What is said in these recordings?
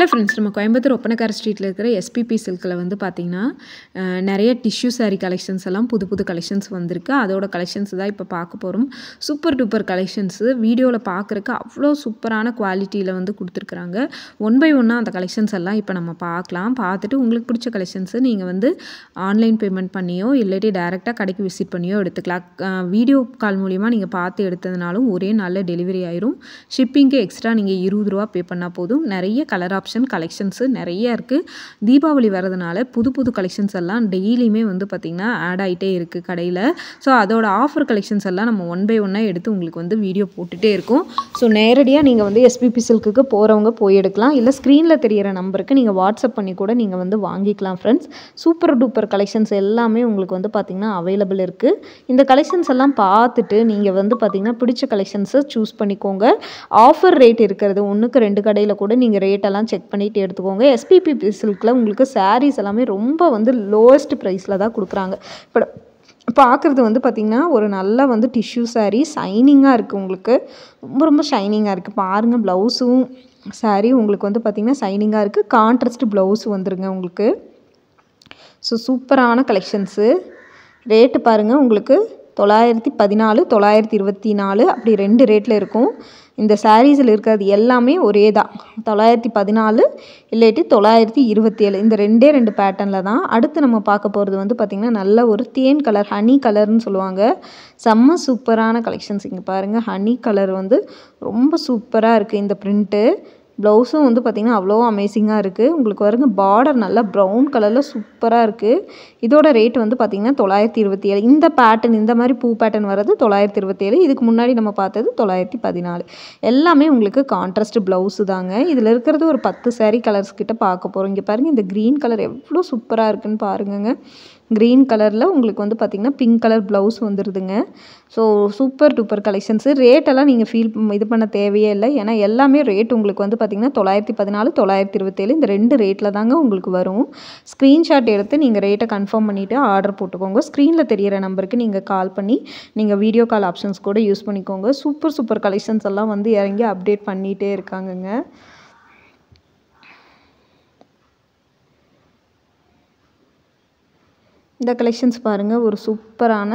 Hello friends, நம்ம கோயம்புத்தூர் ஒப்பனக்கார ஸ்ட்ரீட்டில் இருக்கிற எஸ்பிபி சில்கில் வந்து பார்த்திங்கன்னா நிறைய டிஷ்யூ சாரீ கலெக்ஷன்ஸ் எல்லாம் புது புது கலெக்ஷன்ஸ் வந்திருக்கு. அதோட கலெக்ஷன்ஸ் தான் இப்போ பார்க்க போகிறோம். சூப்பர் டூப்பர் கலெக்ஷன்ஸு வீடியோவில் பார்க்குறக்கு அவ்வளோ சூப்பரான குவாலிட்டியில் வந்து கொடுத்துருக்குறாங்க. ஒன் பை ஒன்னாக அந்த கலெக்ஷன்ஸ் எல்லாம் இப்போ நம்ம பார்க்கலாம். பார்த்துட்டு உங்களுக்கு பிடிச்ச கலெக்ஷன்ஸு நீங்கள் வந்து ஆன்லைன் பேமெண்ட் பண்ணியோ இல்லாட்டி டேரெக்டாக கடைக்கு விசிட் பண்ணியோ எடுத்துக்கலாம். வீடியோ கால் மூலிமா நீங்கள் பார்த்து எடுத்ததுனாலும் ஒரே நாளில் டெலிவரி ஆயிரும். ஷிப்பிங்க்கு எக்ஸ்ட்ரா நீங்கள் 20 ரூபா பே பண்ணால் போதும். நிறைய கலர் ஆப்ஷன் கலெக்ஷன்ஸு நிறைய இருக்குது. தீபாவளி வரதுனால புது புது கலெக்ஷன்ஸ் எல்லாம் டெய்லியுமே வந்து பார்த்திங்கன்னா ஆட் ஆகிட்டே இருக்குது கடையில். ஸோ அதோட ஆஃபர் கலெக்ஷன்ஸ் எல்லாம் நம்ம ஒன் பை ஒன்னாக எடுத்து உங்களுக்கு வந்து வீடியோ போட்டுகிட்டே இருக்கும். ஸோ நேரடியாக நீங்கள் வந்து எஸ்பிபி சில்க்குக்கு போகிறவங்க போய் எடுக்கலாம். இல்லை ஸ்க்ரீனில் தெரிகிற நம்பருக்கு நீங்கள் வாட்ஸ்அப் பண்ணி கூட நீங்கள் வந்து வாங்கிக்கலாம் ஃப்ரெண்ட்ஸ். சூப்பர் டூப்பர் கலெக்ஷன்ஸ் எல்லாமே உங்களுக்கு வந்து பார்த்திங்கன்னா அவைலபிள் இருக்குது. இந்த கலெக்ஷன்ஸ் எல்லாம் பார்த்துட்டு நீங்கள் வந்து பார்த்திங்கன்னா பிடிச்ச கலெக்ஷன்ஸை சூஸ் பண்ணிக்கோங்க. ஆஃபர் ரேட் இருக்கிறது 1க்கு 2 கடையில் கூட நீங்கள் ரேட்டெல்லாம் செக் பண்ணிவிட்டு எடுத்துக்கோங்க. எஸ்பிபி சில்கில் உங்களுக்கு சாரீஸ் எல்லாமே ரொம்ப வந்து லோவஸ்ட் ப்ரைஸில் தான் கொடுக்குறாங்க. இப்போ பார்க்குறது வந்து பார்த்திங்கன்னா ஒரு நல்ல வந்து டிஷ்யூ சாரீ ஷைனிங்காக இருக்குது. உங்களுக்கு ரொம்ப ரொம்ப ஷைனிங்காக இருக்குது. பாருங்கள், ப்ளவுஸும் சாரீ உங்களுக்கு வந்து பார்த்திங்கன்னா ஷைனிங்காக இருக்குது. கான்ட்ராஸ்ட் ப்ளவுஸ் வந்துருங்க உங்களுக்கு. ஸோ சூப்பரான கலெக்ஷன்ஸு. ரேட்டு பாருங்கள், உங்களுக்கு 914 924 அப்படி 2 ரேட்டில் இருக்கும். இந்த சாரீஸில் இருக்கிறது எல்லாமே ஒரே தான், 914 இல்லாட்டி 927. இந்த 2 பேட்டர்னில் தான். அடுத்து நம்ம பார்க்க போகிறது வந்து பார்த்திங்கன்னா நல்ல ஒரு தேன் கலர், ஹனி கலர்னு சொல்லுவாங்க. செம்ம சூப்பரான கலெக்ஷன்ஸ். இங்கே பாருங்கள், ஹனி கலர் வந்து ரொம்ப சூப்பராக இருக்குது. இந்த பிரிண்ட்டு ப்ளவுஸும் வந்து பார்த்திங்கன்னா அவ்வளோ அமேசிங்காக இருக்குது. உங்களுக்கு வருங்க பார்டர் நல்லா ப்ரௌன் கலரில் சூப்பராக இருக்குது. இதோட ரேட் வந்து பார்த்திங்கன்னா 927. இந்த பேட்டர்ன், இந்த மாதிரி பூ பேட்டர்ன் வர்றது 927. இதுக்கு முன்னாடி நம்ம பார்த்தது 914. எல்லாமே உங்களுக்கு கான்ட்ராஸ்ட் ப்ளவுஸு தாங்க. இதில் இருக்கிறது ஒரு 10 சாரீ கலர்ஸ் கிட்ட பார்க்க போகிறோம். இங்கே பாருங்கள், இந்த க்ரீன் கலர் எவ்வளோ சூப்பராக இருக்குதுன்னு பாருங்கங்க. க்ரீன் கலரில் உங்களுக்கு வந்து பார்த்திங்கன்னா பிங்க் கலர் ப்ளவுஸ் வந்துடுதுங்க. So super duper collections. ரேட்டெல்லாம் நீங்கள் இது பண்ண தேவையே இல்லை. ஏன்னா எல்லாமே ரேட் உங்களுக்கு வந்து பார்த்திங்கன்னா 914 927 இந்த 2 ரேட்டில் தாங்க உங்களுக்கு வரும். ஸ்க்ரீன்ஷாட் எடுத்து நீங்கள் ரேட்டை கன்ஃபார்ம் பண்ணிவிட்டு ஆர்டர் போட்டுக்கோங்க. ஸ்க்ரீனில் தெரிகிற நம்பருக்கு நீங்கள் கால் பண்ணி நீங்கள் வீடியோ கால் ஆப்ஷன்ஸ் கூட யூஸ் பண்ணிக்கோங்க. சூப்பர் சூப்பர் கலெக்ஷன்ஸ் எல்லாம் வந்து இறங்கி அப்டேட் பண்ணிகிட்டே இருக்காங்கங்க. இந்த கலெக்ஷன்ஸ் பாருங்கள், ஒரு சூப்பரான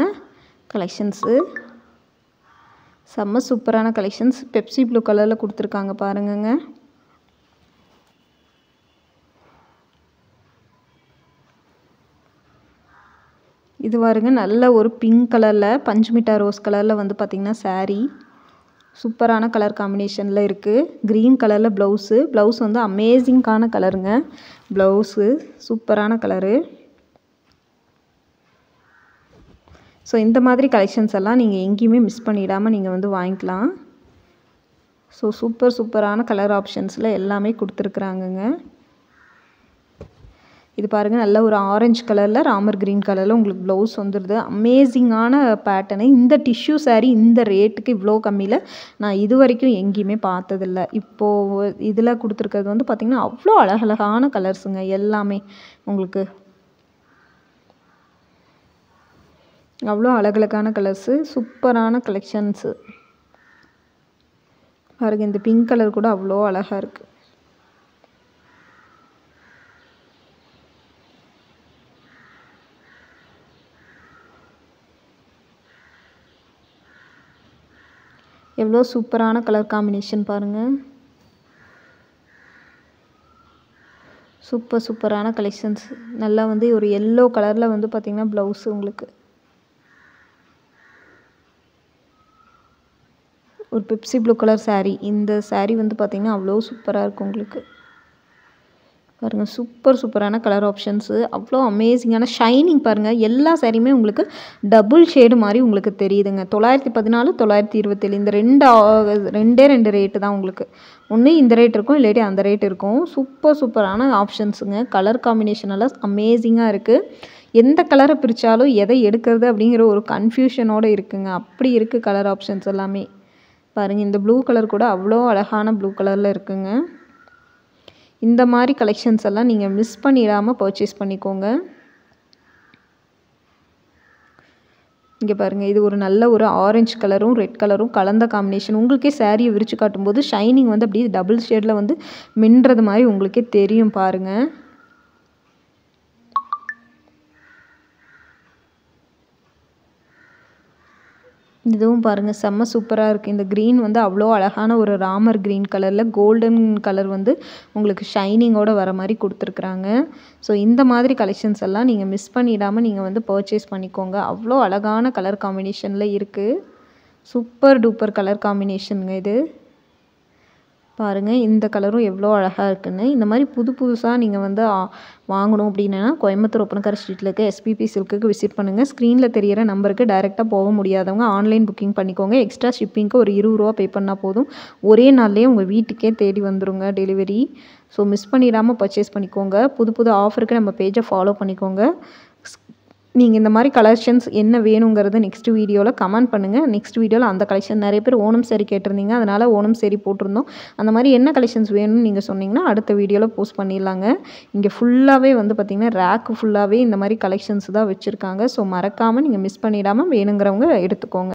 கலெக்ஷன்ஸு. செம்ம சூப்பரான கலெக்ஷன்ஸ். பெப்சி ப்ளூ கலரில் கொடுத்துருக்காங்க பாருங்கங்க. இது பாருங்க, நல்ல ஒரு பிங்க் கலரில் பஞ்சுமிட்டா ரோஸ் கலரில் வந்து பார்த்திங்கன்னா சாரீ சூப்பரான கலர் காம்பினேஷனில் இருக்குது. க்ரீன் கலரில் ப்ளவுஸ் வந்து அமேசிங்கான கலருங்க. ப்ளவுஸு சூப்பரான கலரு. ஸோ இந்த மாதிரி கலெக்ஷன்ஸ் எல்லாம் நீங்கள் எங்கேயுமே மிஸ் பண்ணிடாமல் நீங்கள் வந்து வாங்கிக்கலாம். ஸோ சூப்பரான கலர் ஆப்ஷன்ஸில் எல்லாமே கொடுத்துருக்குறாங்கங்க. இது பாருங்கள், நல்ல ஒரு ஆரஞ்சு கலரில் ராமர் க்ரீன் கலரில் உங்களுக்கு ப்ளவுஸ் வந்துடுது. அமேசிங்கான பேட்டர்னு. இந்த டிஷ்யூ சாரீ இந்த ரேட்டுக்கு இவ்வளோ கம்மியில் நான் இது வரைக்கும் எங்கேயுமே பார்த்ததில்ல. இப்போது இதில் கொடுத்துருக்கிறது வந்து பார்த்திங்கன்னா அவ்வளோ அழகழகான கலர்ஸுங்க. எல்லாமே உங்களுக்கு அவ்வளோ அழகழகான கலர்ஸு, சூப்பரான கலெக்ஷன்ஸு. பாருங்கள், இந்த பிங்க் கலர் கூட அவ்வளோ அழகாக இருக்குது. எவ்வளோ சூப்பரான கலர் காம்பினேஷன் பாருங்கள். சூப்பரான கலெக்ஷன்ஸ். நல்லா வந்து ஒரு எல்லோ கலரில் வந்து பார்த்திங்கன்னா ப்ளவுஸு உங்களுக்கு. ஒரு பெப்சி ப்ளூ கலர் சாரீ. இந்த சாரீ வந்து பார்த்திங்கன்னா அவ்வளோ சூப்பராக இருக்கும் உங்களுக்கு. பாருங்கள், சூப்பரான கலர் ஆப்ஷன்ஸு. அவ்வளோ அமேசிங்கான ஷைனிங் பாருங்கள். எல்லா சாரியுமே உங்களுக்கு டபுள் ஷேடு மாதிரி உங்களுக்கு தெரியுதுங்க. 914 927 இந்த 2 ரேட்டு தான் உங்களுக்கு. ஒன்று இந்த ரேட் இருக்கும், இல்லாட்டி அந்த ரேட் இருக்கும். சூப்பரான ஆப்ஷன்ஸுங்க. கலர் காம்பினேஷன் எல்லாம் அமேசிங்காக இருக்குது. எந்த கலரை பிரித்தாலும் எதை எடுக்கிறது அப்படிங்கிற ஒரு கன்ஃபியூஷனோடு இருக்குங்க. அப்படி இருக்குது கலர் ஆப்ஷன்ஸ் எல்லாமே. பாருங்கள், இந்த ப்ளூ கலர் கூட அவ்வளோ அழகான ப்ளூ கலரில் இருக்குங்க. இந்த மாதிரி கலெக்ஷன்ஸ் எல்லாம் நீங்கள் மிஸ் பண்ணிடாமல் பர்ச்சேஸ் பண்ணிக்கோங்க. இங்கே பாருங்கள், இது ஒரு நல்ல ஒரு ஆரஞ்சு கலரும் ரெட் கலரும் கலந்த காம்பினேஷன். உங்களுக்கே சாரியை விரித்து காட்டும்போது ஷைனிங் வந்து அப்படியே டபுள் ஷேடில் வந்து மின்றது மாதிரி உங்களுக்கே தெரியும் பாருங்கள். இதுவும் பாருங்கள், செம்ம சூப்பராக இருக்குது. இந்த க்ரீன் வந்து அவ்வளோ அழகான ஒரு ராமர் க்ரீன் கலரில் கோல்டன் கலர் வந்து உங்களுக்கு ஷைனிங்கோடு வர மாதிரி கொடுத்துருக்குறாங்க. ஸோ இந்த மாதிரி கலெக்ஷன்ஸ் எல்லாம் நீங்கள் மிஸ் பண்ணிடாமல் நீங்கள் வந்து பர்ச்சேஸ் பண்ணிக்கோங்க. அவ்வளோ அழகான கலர் காம்பினேஷனில் இருக்குது. சூப்பர் டூப்பர் கலர் காம்பினேஷனுங்க இது. பாருங்கள், இந்த கலரும் எவ்வளோ அழகாக இருக்குன்னு. இந்த மாதிரி புதுசாக நீங்கள் வந்து வாங்கணும் அப்படின்னா கோயம்புத்தூர் ஒப்பனக்கார ஸ்ட்ரீட்டில் இருக்க எஸ்பிபி சில்க்குக்கு விசிட் பண்ணுங்கள். ஸ்க்ரீனில் தெரியிற நம்பருக்கு டைரெக்டாக போக முடியாதவங்க ஆன்லைன் புக்கிங் பண்ணிக்கோங்க. எக்ஸ்ட்ரா ஷிப்பிங்க்கு ஒரு 20 ரூபா பே பண்ணால் போதும். ஒரே நாள்லேயே உங்கள் வீட்டுக்கே தேடி வந்துருங்க டெலிவரி. ஸோ மிஸ் பண்ணிடாமல் பர்ச்சேஸ் பண்ணிக்கோங்க. புது ஆஃபருக்கு நம்ம பேஜை ஃபாலோ பண்ணிக்கோங்க. நீங்கள் இந்த மாதிரி கலெக்ஷன்ஸ் என்ன வேணுங்கிறது நெக்ஸ்ட் வீடியோவில் கமெண்ட் பண்ணுங்கள். நெக்ஸ்ட் வீடியோவில் அந்த கலெக்ஷன் நிறைய பேர் ஓணம் சாரி கேட்டிருந்தீங்க, அதனால் ஓணம் சாரி போட்டிருந்தோம். அந்த மாதிரி என்ன கலெக்ஷன்ஸ் வேணும்னு நீங்கள் சொன்னீங்கன்னா அடுத்த வீடியோவில் போஸ்ட் பண்ணிடலாங்க. இங்கே ஃபுல்லாகவே வந்து பார்த்திங்கன்னா ரேக்கு ஃபுல்லாகவே இந்த மாதிரி கலெக்ஷன்ஸ் தான் வச்சுருக்காங்க. ஸோ மறக்காமல் நீங்கள் மிஸ் பண்ணிடாமல் வேணுங்கிறவங்க எடுத்துக்கோங்க.